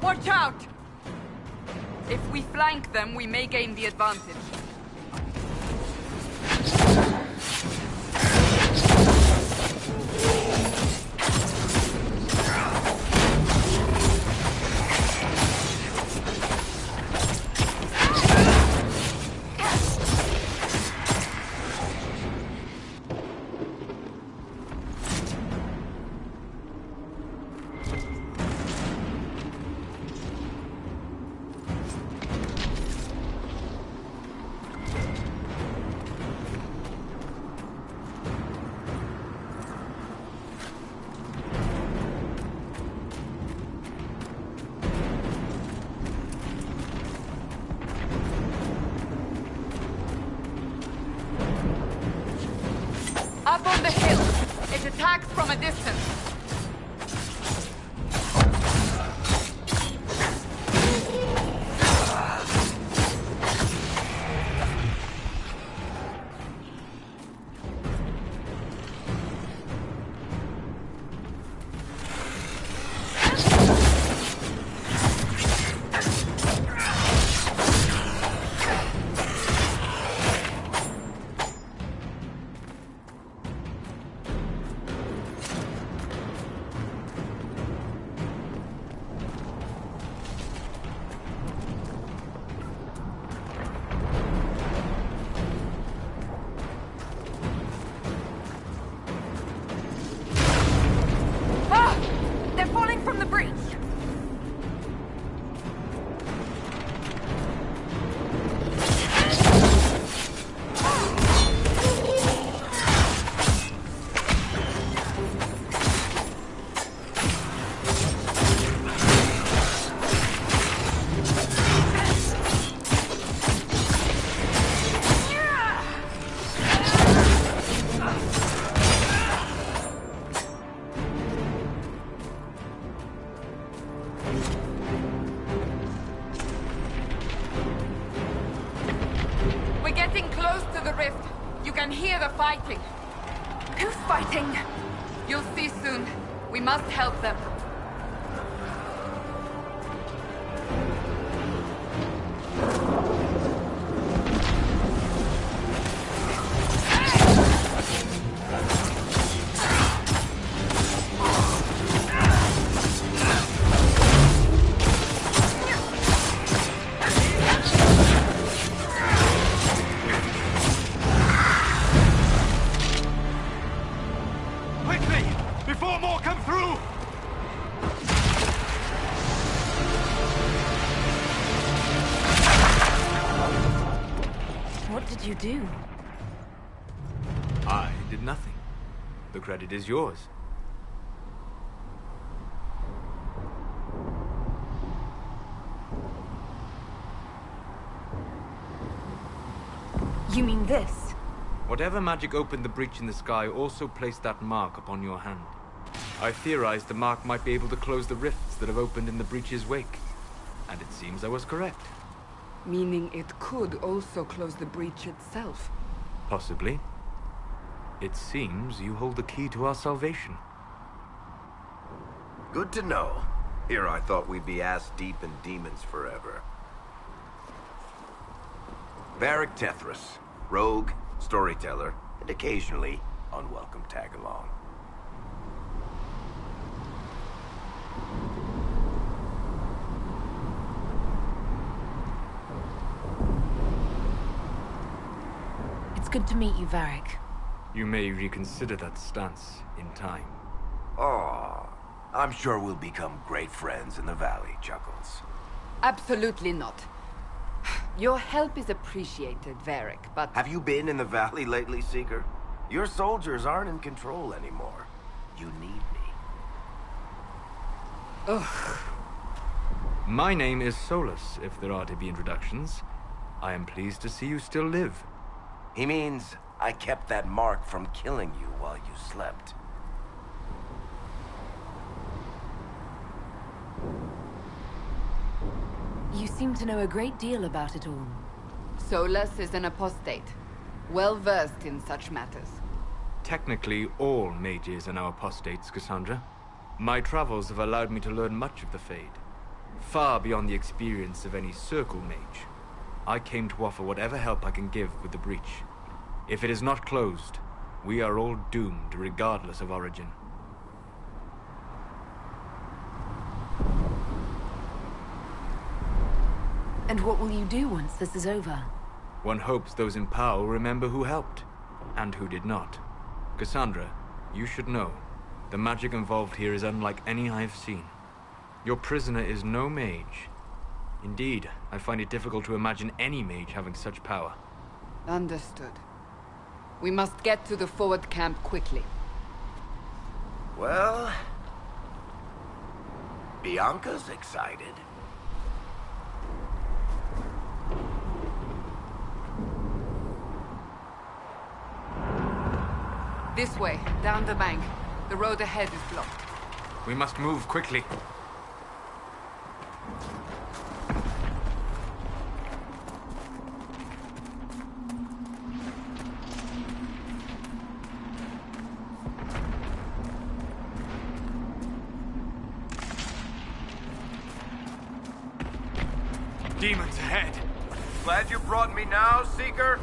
Watch out! If we flank them, we may gain the advantage. Up on the hill. It attacks from a distance. From the breach. We're getting close to the rift. You can hear the fighting. Who's fighting? You'll see soon. We must help them. Before more come through! What did you do? I did nothing. The credit is yours. You mean this? Whatever magic opened the breach in the sky also placed that mark upon your hand. I theorized the mark might be able to close the rifts that have opened in the breach's wake. And it seems I was correct. Meaning it could also close the breach itself. Possibly. It seems you hold the key to our salvation. Good to know. Here I thought we'd be ass-deep in demons forever. Varric Tethras, rogue, storyteller, and occasionally unwelcome tag-along. It's good to meet you, Varric. You may reconsider that stance in time. Oh, I'm sure we'll become great friends in the valley, Chuckles. Absolutely not. Your help is appreciated, Varric, but... Have you been in the valley lately, Seeker? Your soldiers aren't in control anymore. You need me. Ugh. My name is Solus, if there are to be introductions. I am pleased to see you still live. He means I kept that mark from killing you while you slept. You seem to know a great deal about it all. Solus is an apostate, well-versed in such matters. Technically, all mages are now apostates, Cassandra. My travels have allowed me to learn much of the Fade. far beyond the experience of any circle mage. I came to offer whatever help I can give with the breach. If it is not closed, we are all doomed regardless of origin. And what will you do once this is over? One hopes those in power will remember who helped, and who did not. Cassandra, you should know, the magic involved here is unlike any I have seen. Your prisoner is no mage. Indeed, I find it difficult to imagine any mage having such power. Understood. We must get to the forward camp quickly. Well, Bianca's excited. This way, down the bank. The road ahead is blocked. We must move quickly. Demons ahead. Glad you brought me now, Seeker?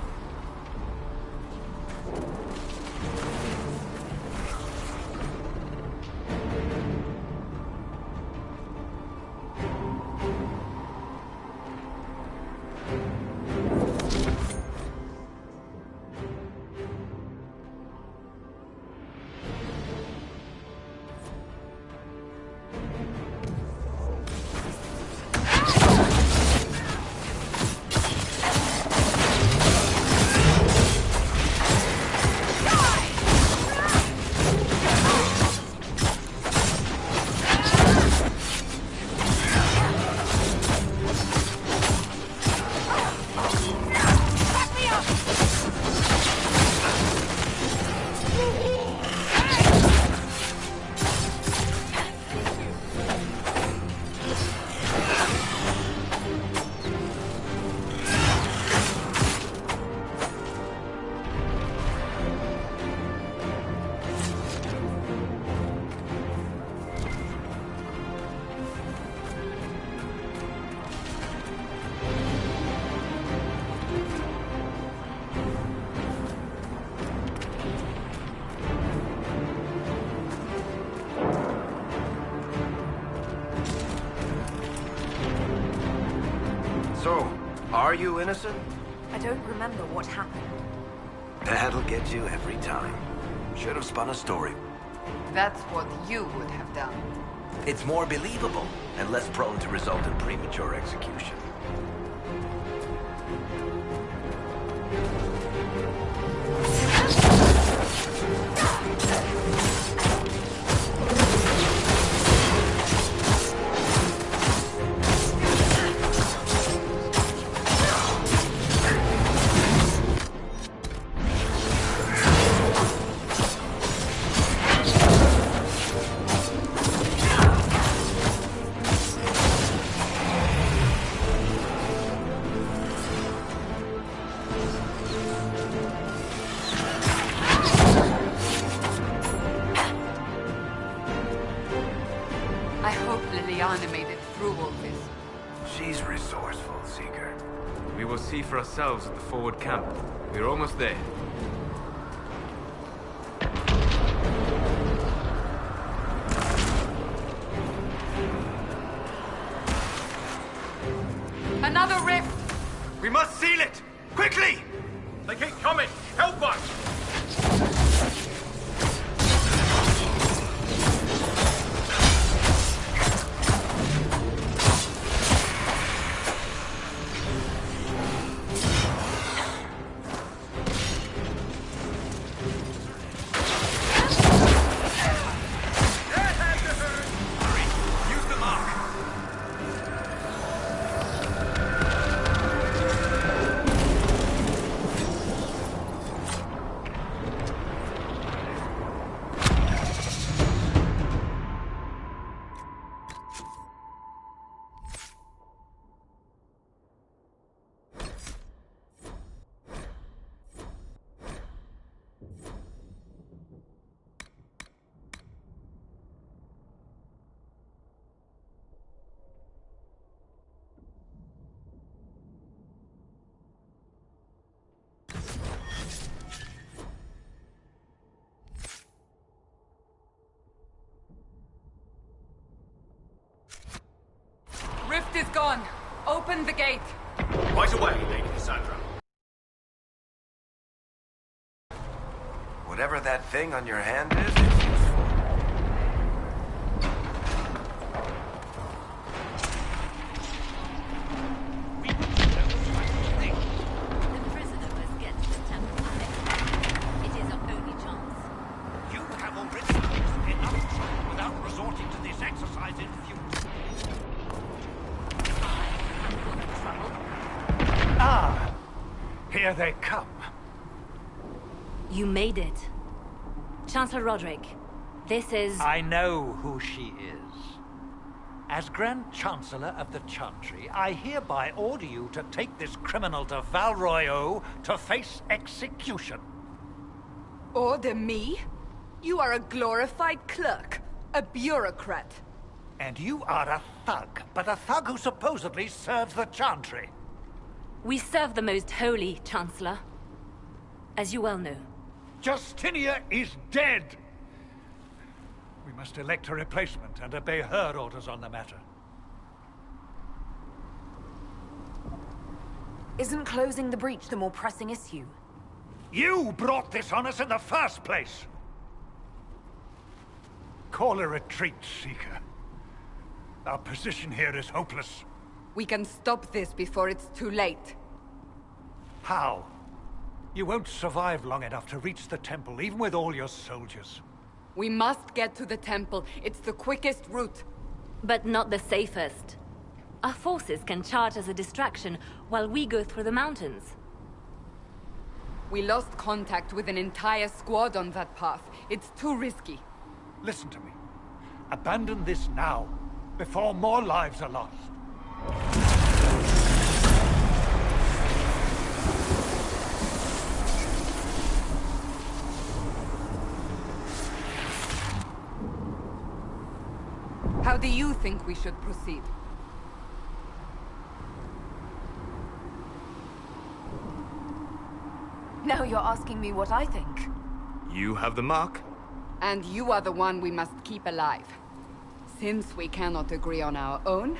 So, are you innocent? I don't remember what happened. That'll get you every time. Should have spun a story. That's what you would have done. It's more believable and less prone to result in premature execution. I hope Liliana made it through all this. She's resourceful, Seeker. We will see for ourselves at the forward camp. We're almost there. Another rift! We must seal it! Quickly! They keep coming! Help us! Use the mark! on. Open the gate. Right away, Lady Cassandra. Whatever that thing on your hand is, it's useful. We would do no such thing. The prisoner must get to the temple next. It is our only chance. You have already caused enough trouble without resorting to this exercise in future. Ah, here they come. You made it. Chancellor Roderick, this is... I know who she is. As Grand Chancellor of the Chantry, I hereby order you to take this criminal to Val Royeaux to face execution. Order me? You are a glorified clerk. A bureaucrat. And you are a thug, but a thug who supposedly serves the Chantry. We serve the most holy, Chancellor. As you well know. Justinia is dead! We must elect a replacement and obey her orders on the matter. Isn't closing the breach the more pressing issue? You brought this on us in the first place! Call a retreat, Seeker. Our position here is hopeless. We can stop this before it's too late. How? You won't survive long enough to reach the temple, even with all your soldiers. We must get to the temple. It's the quickest route. But not the safest. Our forces can charge as a distraction while we go through the mountains. We lost contact with an entire squad on that path. It's too risky. Listen to me. Abandon this now, before more lives are lost. How do you think we should proceed? Now you're asking me what I think. You have the mark. And you are the one we must keep alive. Since we cannot agree on our own...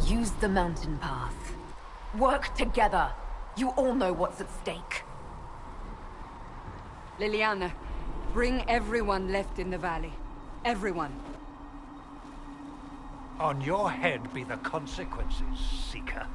Use the mountain path. Work together. You all know what's at stake. Liliana, bring everyone left in the valley. Everyone. On your head be the consequences, Seeker.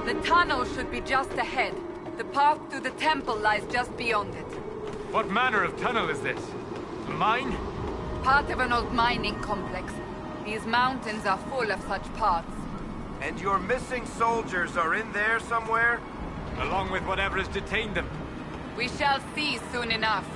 The tunnel should be just ahead. The path to the temple lies just beyond it. What manner of tunnel is this? A mine? Part of an old mining complex. These mountains are full of such paths. And your missing soldiers are in there somewhere? Along with whatever has detained them. We shall see soon enough.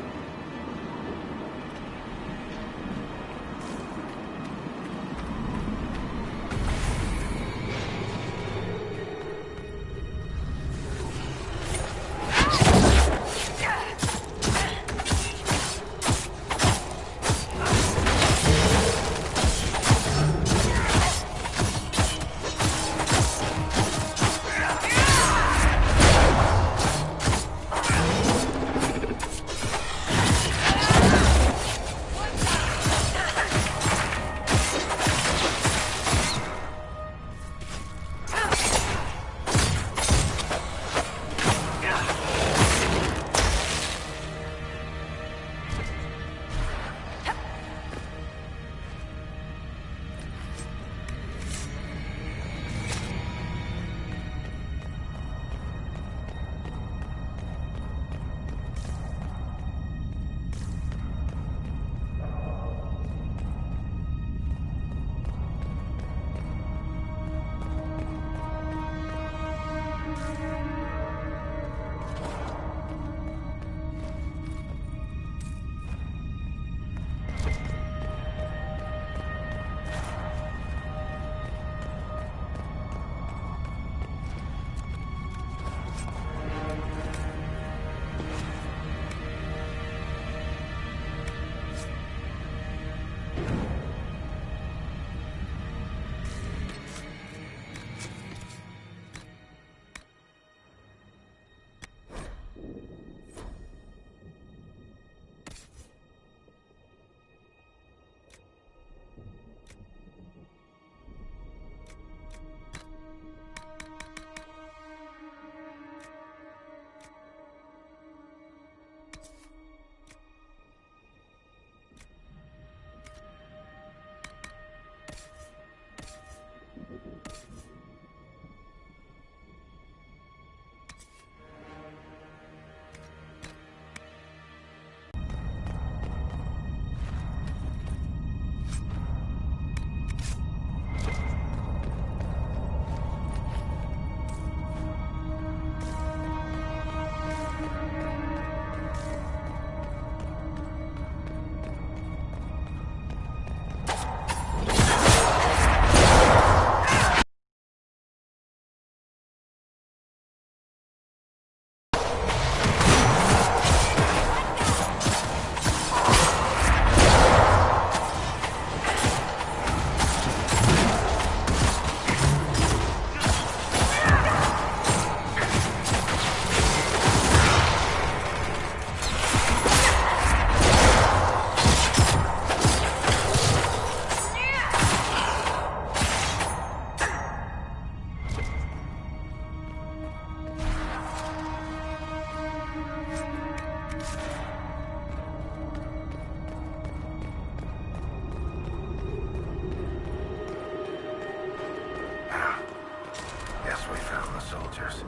soldiers.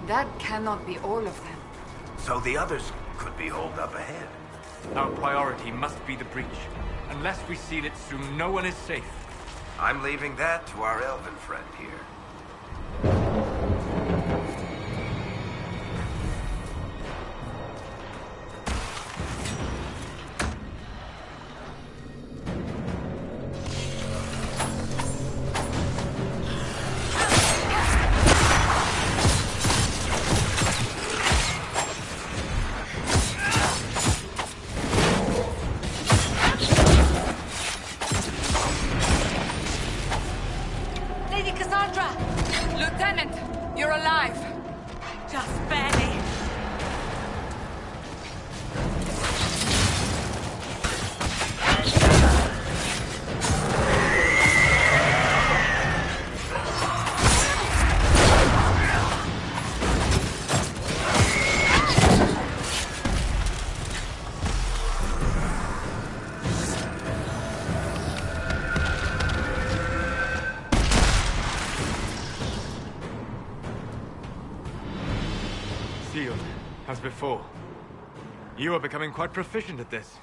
That cannot be all of them. So the others could be holed up ahead. Our priority must be the breach. Unless we seal it soon, no one is safe. I'm leaving that to our elven friend here. Lady Cassandra! Lieutenant, you're alive. Just barely. Sealed, as before. You are becoming quite proficient at this.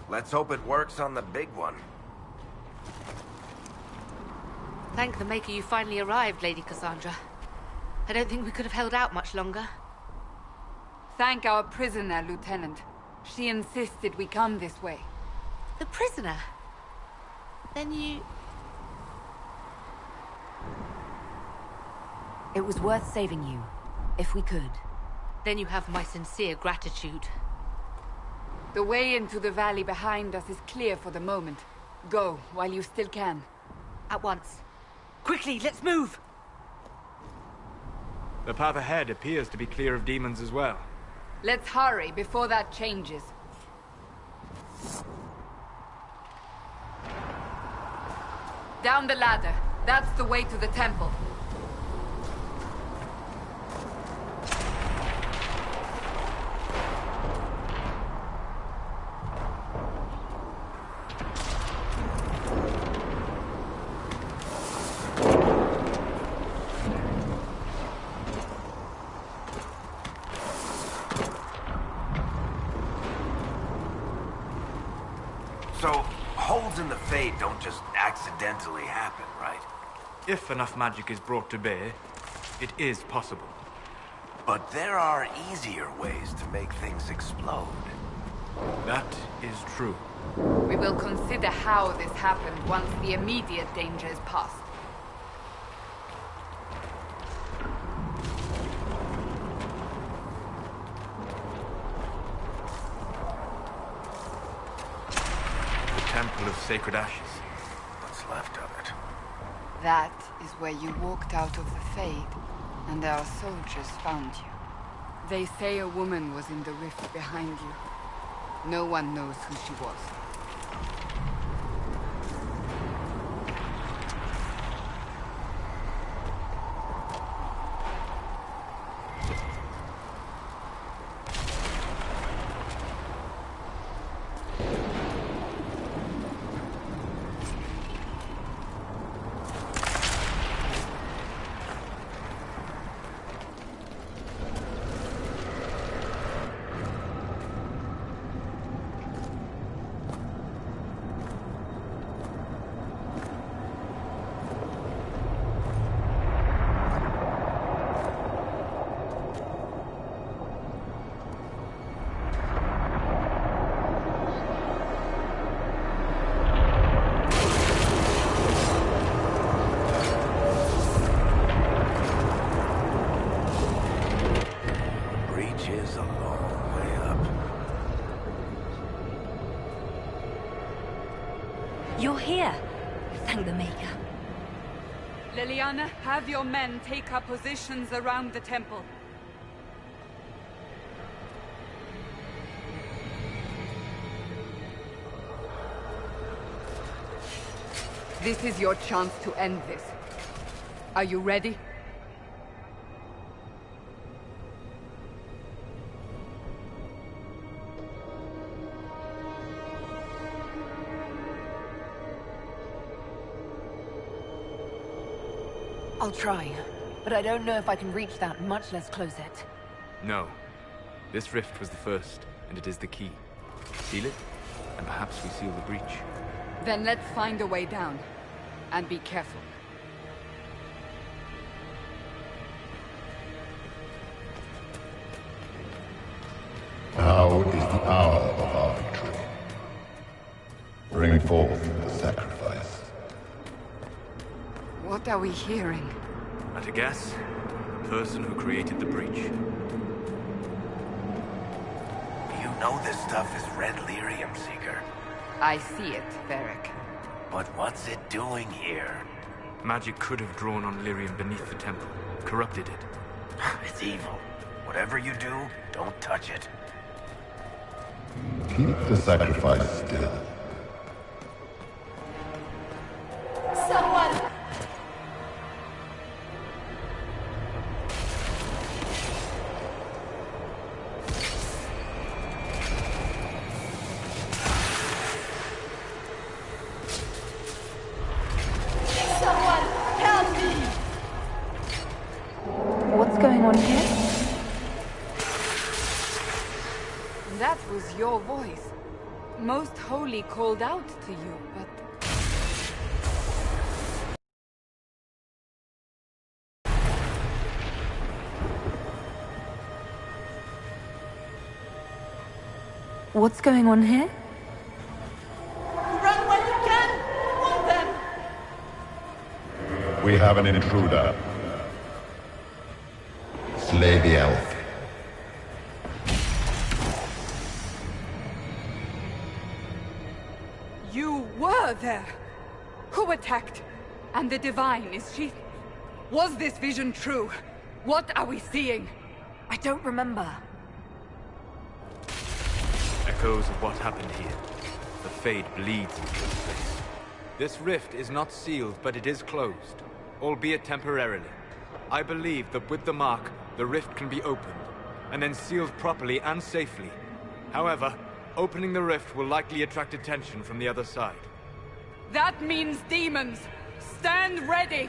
Let's hope it works on the big one. Thank the Maker you finally arrived, Lady Cassandra. I don't think we could have held out much longer. Thank our prisoner, Lieutenant. She insisted we come this way. The prisoner? Then you... It was worth saving you, if we could. Then you have my sincere gratitude. The way into the valley behind us is clear for the moment. Go, while you still can. At once. Quickly, let's move! The path ahead appears to be clear of demons as well. Let's hurry before that changes. Down the ladder. That's the way to the temple. So, holes in the Fade don't just accidentally happen, right? If enough magic is brought to bear, it is possible. But there are easier ways to make things explode. That is true. We will consider how this happened once the immediate danger is past. The Temple of Sacred Ashes. What's left of it? That is where you walked out of the Fade, and our soldiers found you. They say a woman was in the rift behind you. No one knows who she was. You're here. Thank the Maker. Leliana, have your men take up positions around the temple. This is your chance to end this. Are you ready? I'll try. but I don't know if I can reach that, much less close it. No. This rift was the first, and it is the key. Seal it, and perhaps we seal the breach. Then let's find a way down. And be careful. Now is the hour of our victory. Bring forth the sacrifice. What are we hearing? At a guess, the person who created the breach. You know this stuff is red lyrium, Seeker. I see it, Varric. But what's it doing here? Magic could have drawn on lyrium beneath the temple, corrupted it. It's evil. Whatever you do, don't touch it. Keep the sacrifice still. Someone! Someone, help me! What's going on here? That was your voice. Most Holy called out to you, but... What's going on here? Run while you can! Want them! We have an intruder. Slay the elf. You were there! Who attacked? And the Divine, is she... Was this vision true? What are we seeing? I don't remember. Echoes of what happened here. The Fade bleeds into this place. This rift is not sealed, but it is closed, albeit temporarily. I believe that with the mark, the rift can be opened, and then sealed properly and safely. However, opening the rift will likely attract attention from the other side. That means demons! Stand ready!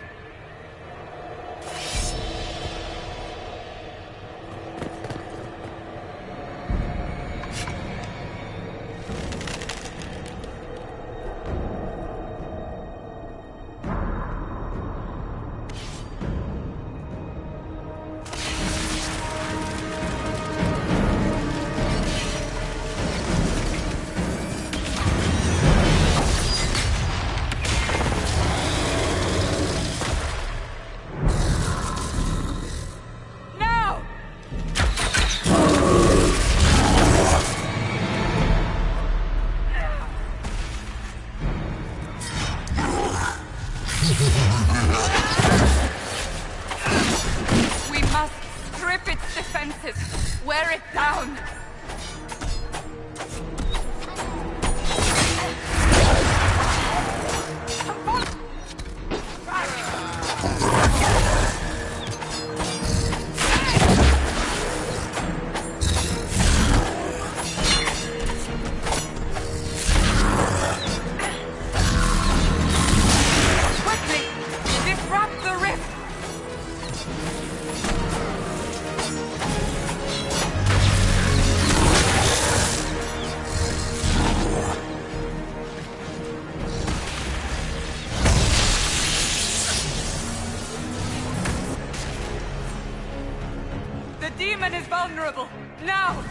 We must strip its defenses, wear it down. Quickly, disrupt the rift. The demon is vulnerable. Now!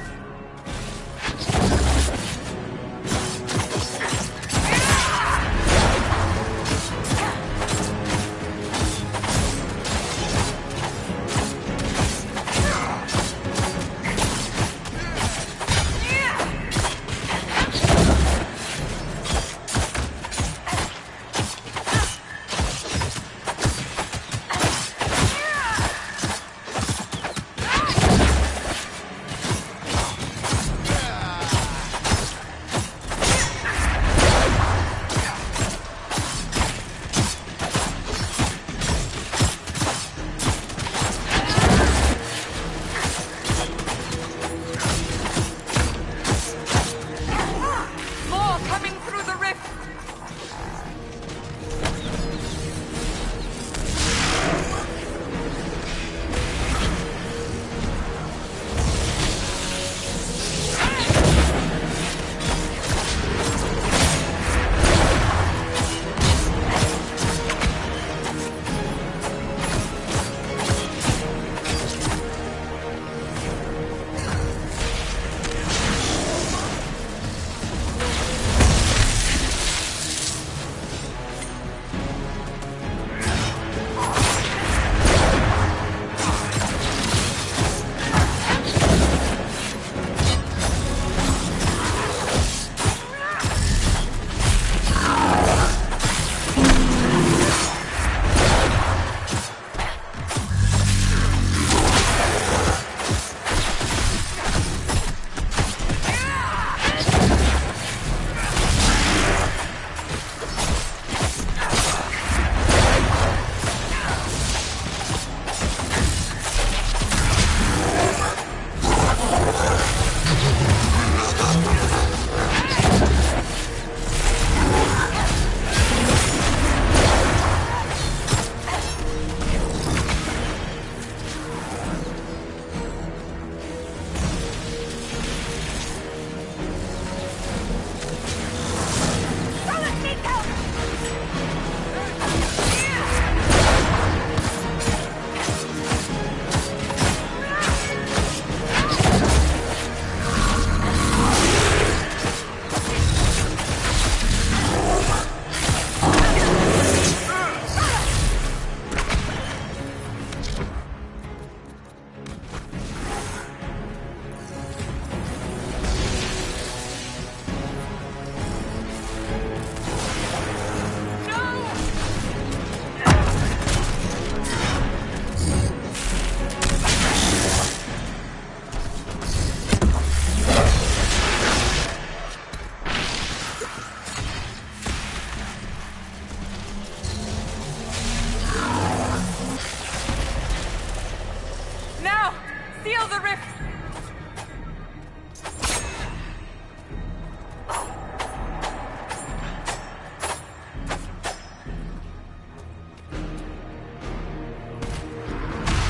Seal the rift!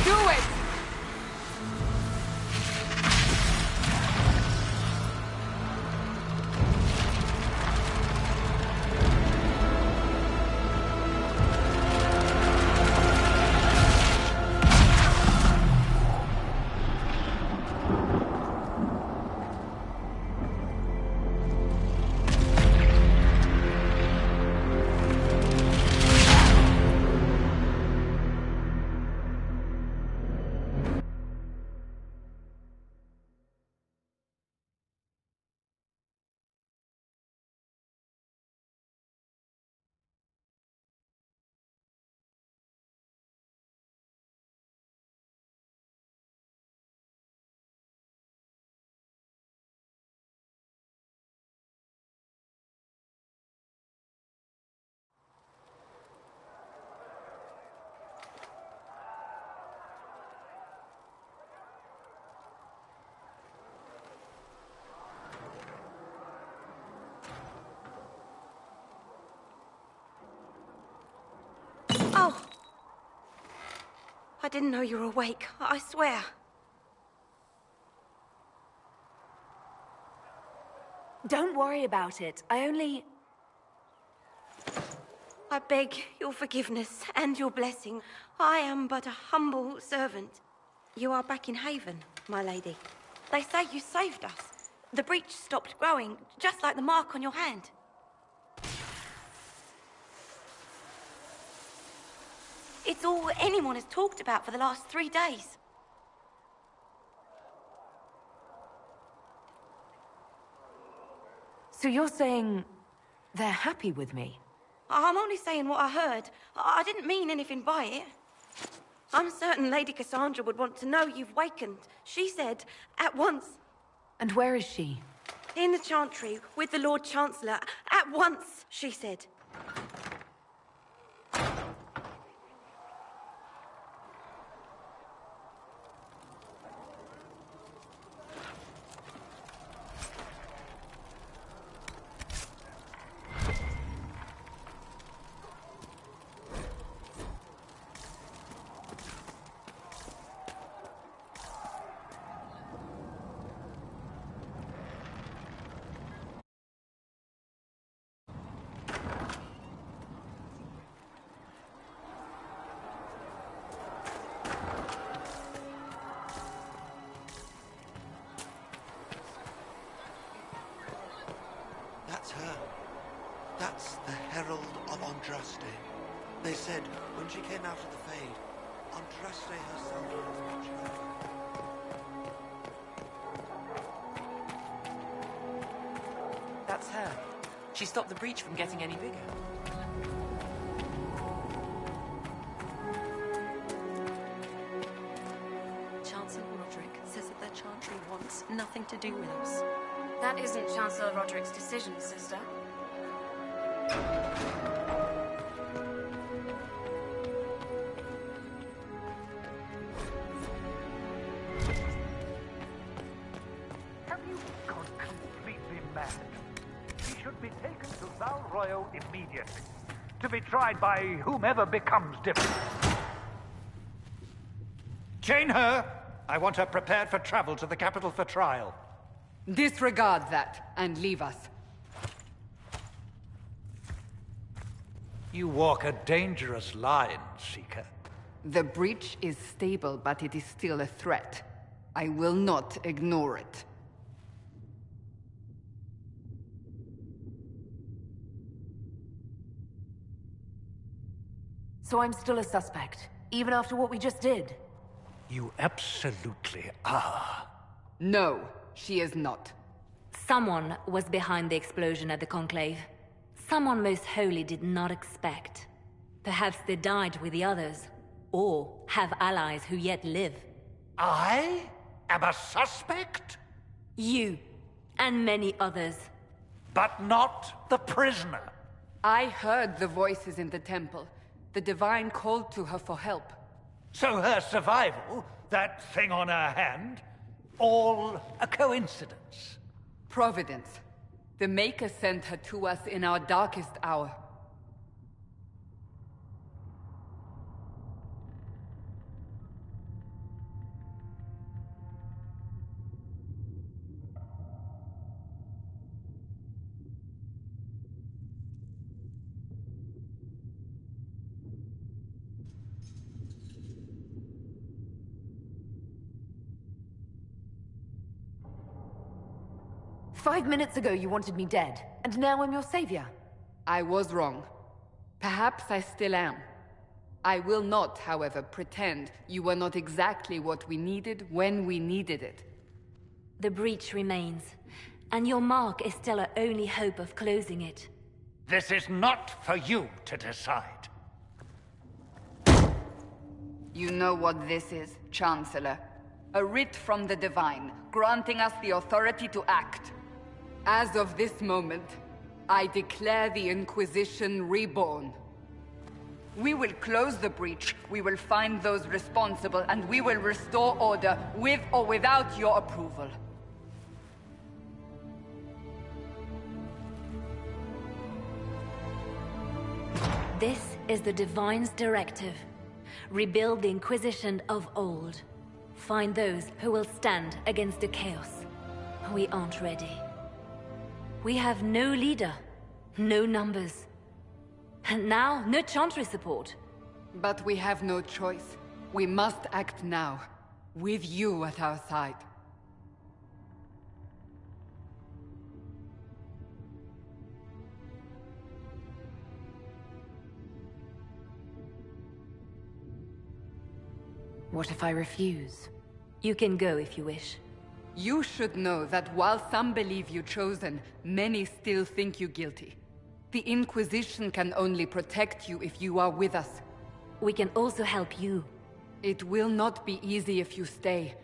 Do it! Oh! I didn't know you were awake, I swear. Don't worry about it. I beg your forgiveness and your blessing. I am but a humble servant. You are back in Haven, my lady. They say you saved us. The breach stopped growing, just like the mark on your hand. It's all anyone has talked about for the last 3 days. So you're saying they're happy with me? I'm only saying what I heard. I didn't mean anything by it. I'm certain Lady Cassandra would want to know you've wakened. She said, at once. And where is she? In the Chantry, with the Lord Chancellor. At once, she said. That's her. That's the Herald of Andraste. They said when she came out of the Fade, Andraste herself was watching over. That's her. She stopped the breach from getting any bigger. Chancellor Roderick says that the Chantry wants nothing to do with us. That isn't Chancellor Roderick's decision, sister. Have you gone completely mad? He should be taken to Val Royo immediately, to be tried by whomever becomes difficult. Chain her! I want her prepared for travel to the capital for trial. Disregard that and leave us. You walk a dangerous line, Seeker. The breach is stable, but it is still a threat. I will not ignore it. So I'm still a suspect, even after what we just did? You absolutely are. No, she is not. Someone was behind the explosion at the Conclave. Someone most holy did not expect. Perhaps they died with the others, or have allies who yet live. I am a suspect? You, and many others. But not the prisoner. I heard the voices in the temple. The Divine called to her for help. So her survival, that thing on her hand all a coincidence? Providence. The Maker sent her to us in our darkest hour. "5 minutes ago you wanted me dead, and now I'm your savior." I was wrong. Perhaps I still am. I will not, however, pretend you were not exactly what we needed when we needed it. The breach remains, and your mark is still our only hope of closing it. This is not for you to decide. You know what this is, Chancellor. A writ from the Divine, granting us the authority to act. As of this moment, I declare the Inquisition reborn. We will close the breach, we will find those responsible, and we will restore order with or without your approval. This is the Divine's directive. Rebuild the Inquisition of old. Find those who will stand against the chaos. We aren't ready. We have no leader, no numbers. And now, no Chantry support. But we have no choice. We must act now, with you at our side. What if I refuse? You can go if you wish. You should know that while some believe you chosen, many still think you guilty. The Inquisition can only protect you if you are with us. We can also help you. It will not be easy if you stay,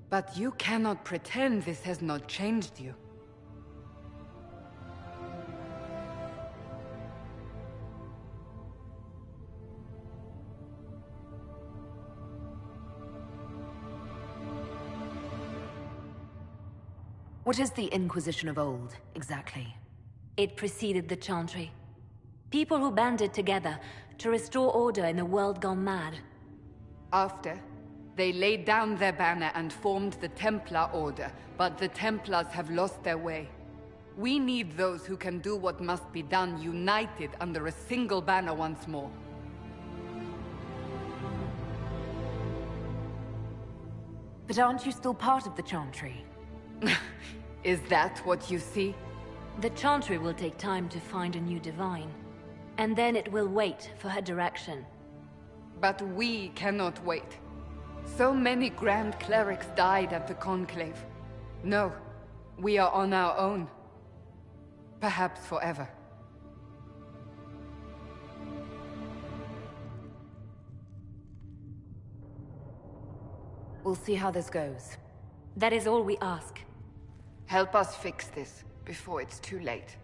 but you cannot pretend this has not changed you. What is the Inquisition of old, exactly? It preceded the Chantry. People who banded together to restore order in a world gone mad. After, they laid down their banner and formed the Templar Order, but the Templars have lost their way. We need those who can do what must be done, united under a single banner once more. But aren't you still part of the Chantry? Is that what you see? The Chantry will take time to find a new Divine. And then it will wait for her direction. But we cannot wait. So many Grand Clerics died at the Conclave. No, we are on our own. Perhaps forever. We'll see how this goes. That is all we ask. Help us fix this before it's too late.